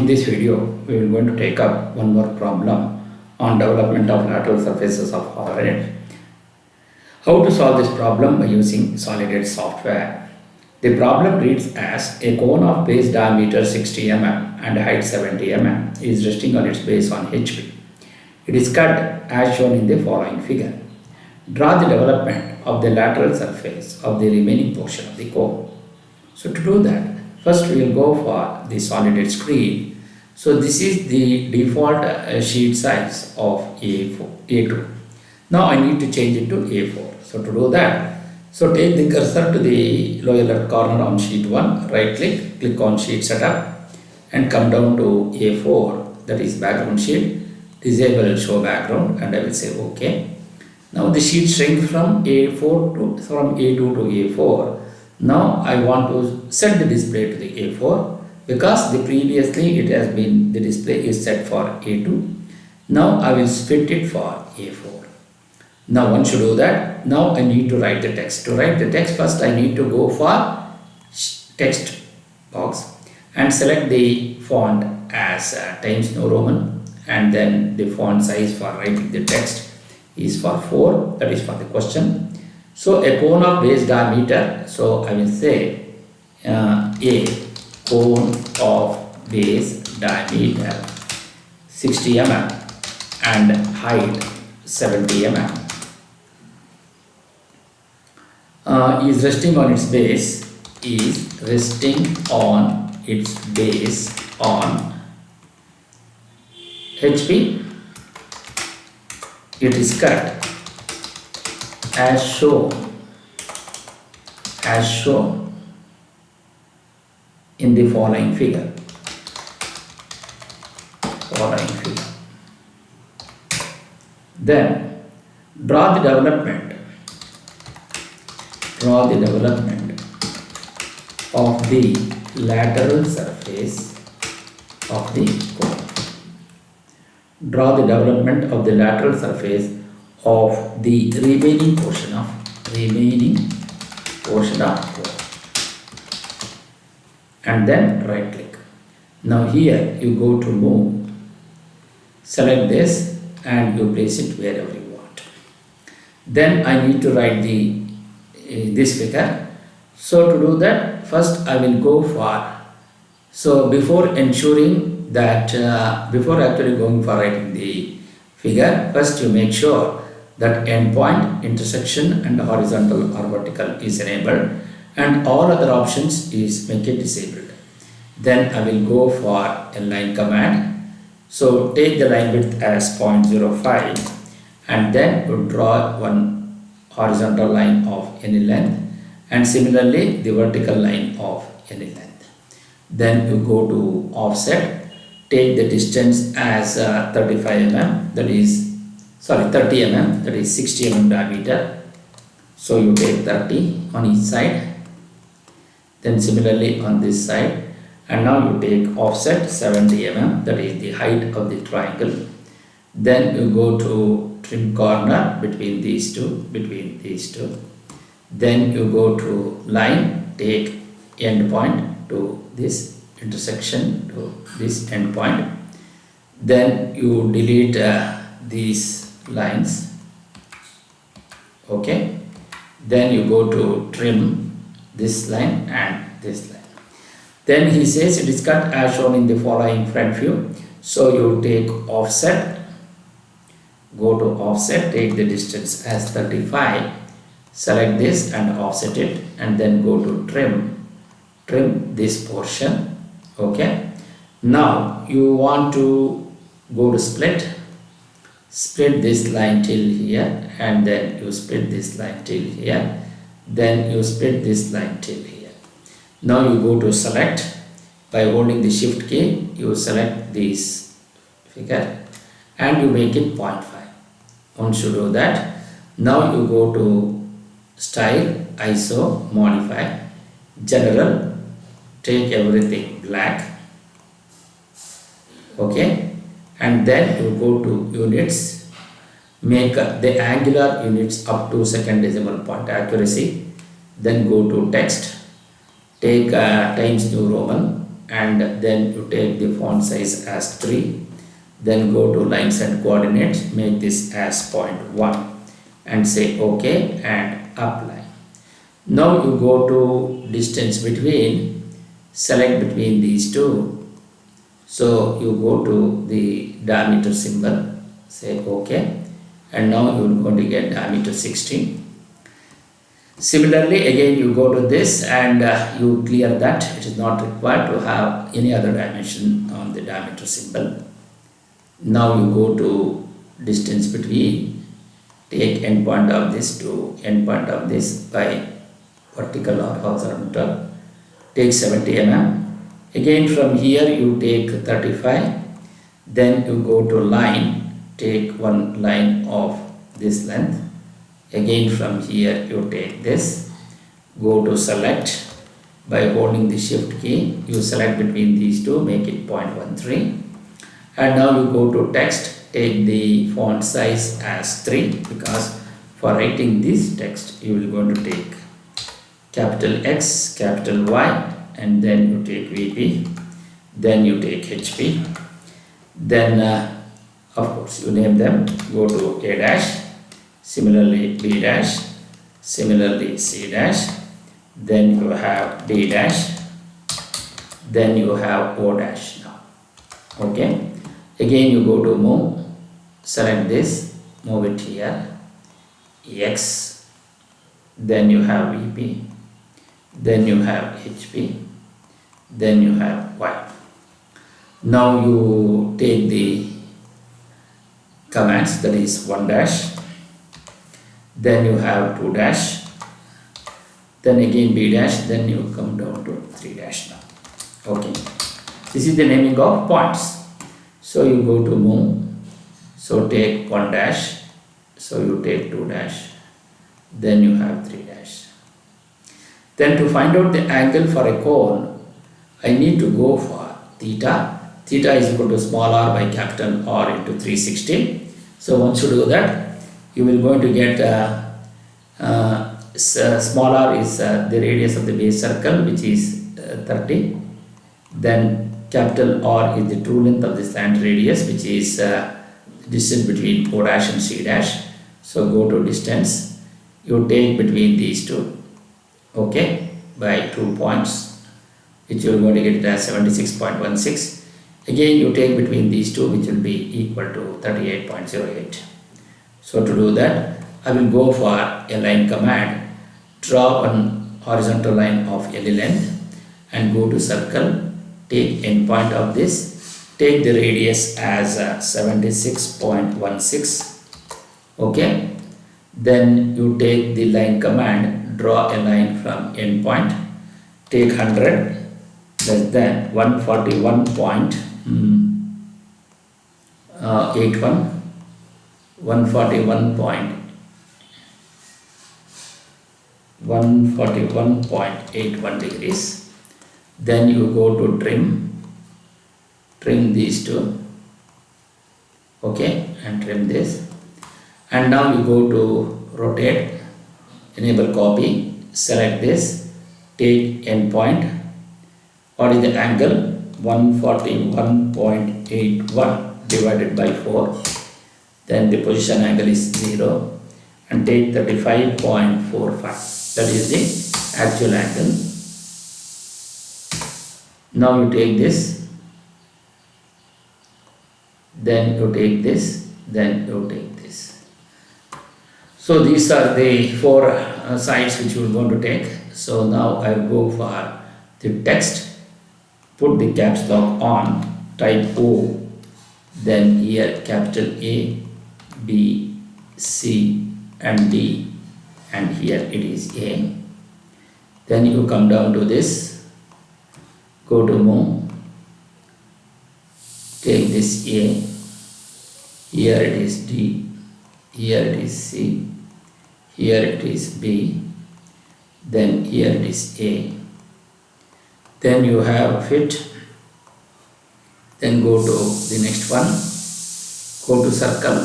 In this video, we are going to take up one more problem on development of lateral surfaces of overhead. How to solve this problem by using solid software. The problem reads as a cone of base diameter 60 mm and height 70 mm is resting on its base on HP. It is cut as shown in the following figure. Draw the development of the lateral surface of the remaining portion of the cone. So to do that, first we will go for the solid screen. So this is the default sheet size of A2. Now I need to change it to A4. So to do that, so take the cursor to the lower left corner on sheet 1, right click on sheet setup and come down to A4, that is background sheet, disable show background, and I will say OK. Now the sheet shrink from A2 to A4. Now I want to set the display to the A4 because the previously it has been, the display is set for A2. Now I will split it for A4. Now once you do that, now I need to write the text. To write the text, first I need to go for text box and select the font as Times New Roman, and then the font size for writing the text is for 4, that is for the question. So a cone of base diameter, so I will say a cone of base diameter 60 mm and height 70 mm is resting on its base on HP. It is cut as shown in the following figure. Then draw the development of the lateral surface of the cone. Draw the development of the lateral surface of the remaining portion of cone, and then right click. Now here you go to move, select this and you place it wherever you want. Then I need to write this figure. So to do that, first I will go for, so before ensuring that before actually going for writing the figure, first you make sure that endpoint, intersection and horizontal or vertical is enabled, and all other options is make it disabled. Then I will go for a line command. So take the line width as 0.05 and then you draw one horizontal line of any length, and similarly the vertical line of any length. Then you go to offset, take the distance as 30 mm, that is 60 mm diameter. So you take 30 on each side, then similarly on this side, and now you take offset 70 mm, that is the height of the triangle. Then you go to trim corner between these two. Then you go to line, take end point to this intersection to this end point. Then you delete these lines. Okay. Then you go to trim this line and this line. Then he says it is cut as shown in the following front view. So you take offset, go to offset, take the distance as 35, select this and offset it, and then go to trim this portion. Okay. Now you want to go to split this line till here, and then you split this line till here, then you split this line till here. Now you go to select, by holding the shift key you select this figure and you make it 0.5. Once you do that, now you go to style, ISO, modify, general, take everything black. Okay, and then you go to units, make the angular units up to second decimal point accuracy, then go to text, take Times New Roman and then you take the font size as 3, then go to lines and coordinates, make this as 0.1 and say OK and apply. Now you go to distance between, select between these two. So you go to the diameter symbol, say OK, and now you are going to get diameter 16. Similarly, again you go to this and you clear that. It is not required to have any other dimension on the diameter symbol. Now you go to distance between, take endpoint of this to endpoint of this by vertical or horizontal, take 70 mm. Again from here you take 35, then you go to line, take one line of this length. Again from here you take this, go to select, by holding the shift key you select between these two, make it 0.13, and now you go to text, take the font size as 3 because for writing this text you will going to take capital X, capital Y, and then you take VP, then you take HP, then of course you name them, go to A dash, similarly B dash, similarly C dash, then you have D dash, then you have O dash now. Okay, again you go to move, select this, move it here, X, then you have VP, then you have HP, then you have Y. Now you take the commands, that is 1 dash, then you have 2 dash, then again B dash, then you come down to 3 dash now. Okay, this is the naming of points. So you go to move, so take 1 dash, so you take 2 dash, then you have 3 dash. Then to find out the angle for a cone, I need to go for theta. Theta is equal to small r by capital R into 360. So once you do that, you will going to get small r is the radius of the base circle, which is 30. Then capital R is the true length of the slant radius, which is distance between O dash and C dash. So go to distance, you take between these two, okay, by 2 points, which you are going to get as 76.16. Again you take between these two, which will be equal to 38.08. So to do that, I will go for a line command, draw one horizontal line of L length and go to circle, take endpoint of this, take the radius as 76.16. Okay, then you take the line command, draw a line from endpoint, take 100 less than 141.81, 141.81 degrees. Then you go to trim these two, okay, and trim this, and now you go to rotate, enable copy, select this, take endpoint. What is the angle? 141.81 divided by 4. Then the position angle is 0 and take 35.45. That is the actual angle. Now you take this, then you take this, then you take this. So these are the 4 sides which we are going to take. So now I will go for the text. Put the caps lock on, type O, then here capital A, B, C and D, and here it is A. Then you come down to this, go to move, take this A, here it is D, here it is C, here it is B, then here it is A. Then you have fit, then go to the next one, go to circle,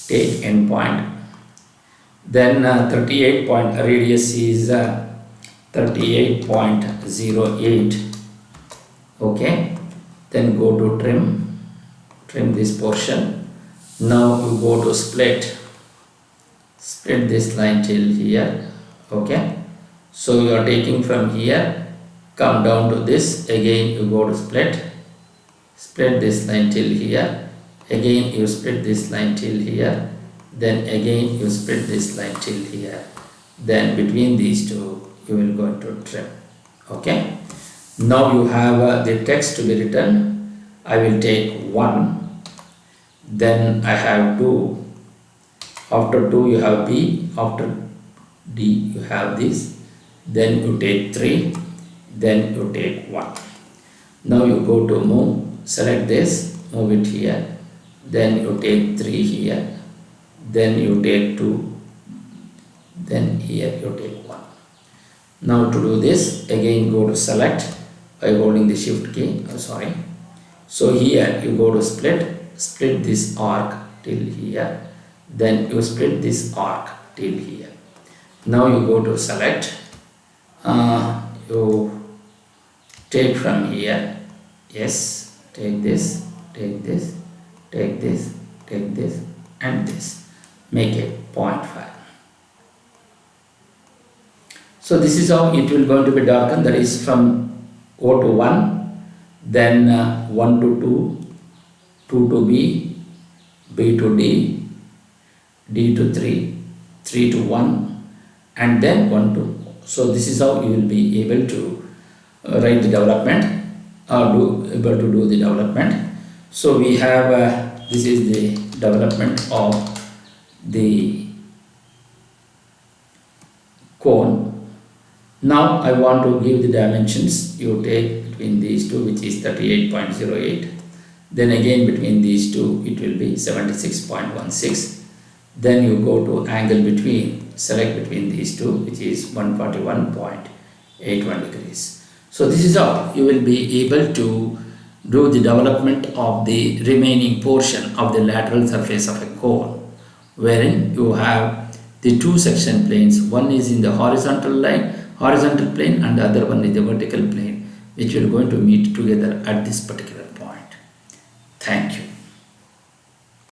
take endpoint, then 38 point radius is 38.08, Okay, then go to trim this portion. Now you go to split this line till here. Okay, so you are taking from here, come down to this, again you go to split this line till here, again you split this line till here, then again you split this line till here, then between these two you will go to trim. Okay, now you have the text to be written. I will take 1, then I have 2, after 2 you have B, after D you have this, then you take 3, then you take 1. Now you go to move, select this, move it here, then you take 3 here, then you take 2, then here you take 1. Now to do this, again go to select by holding the shift key, so here you go to split this arc till here, then you split this arc till here. Now you go to select, you take from here, yes, take this, take this, take this, take this and this, make it 0.5. So this is how it will going to be darkened, that is from O to 1, then 1 to 2, 2 to B, B to D, D to 3, 3 to 1 and then 1 to. So this is how you will be able to write the development or able to do the development. So we have this is the development of the cone. Now I want to give the dimensions. You take between these two, which is 38.08, then again between these two it will be 76.16, then you go to angle between, select between these two, which is 141.81 degrees. So this is how you will be able to do the development of the remaining portion of the lateral surface of a cone, wherein you have the two section planes. One is in the horizontal plane and the other one is the vertical plane, which will going to meet together at this particular point. Thank you.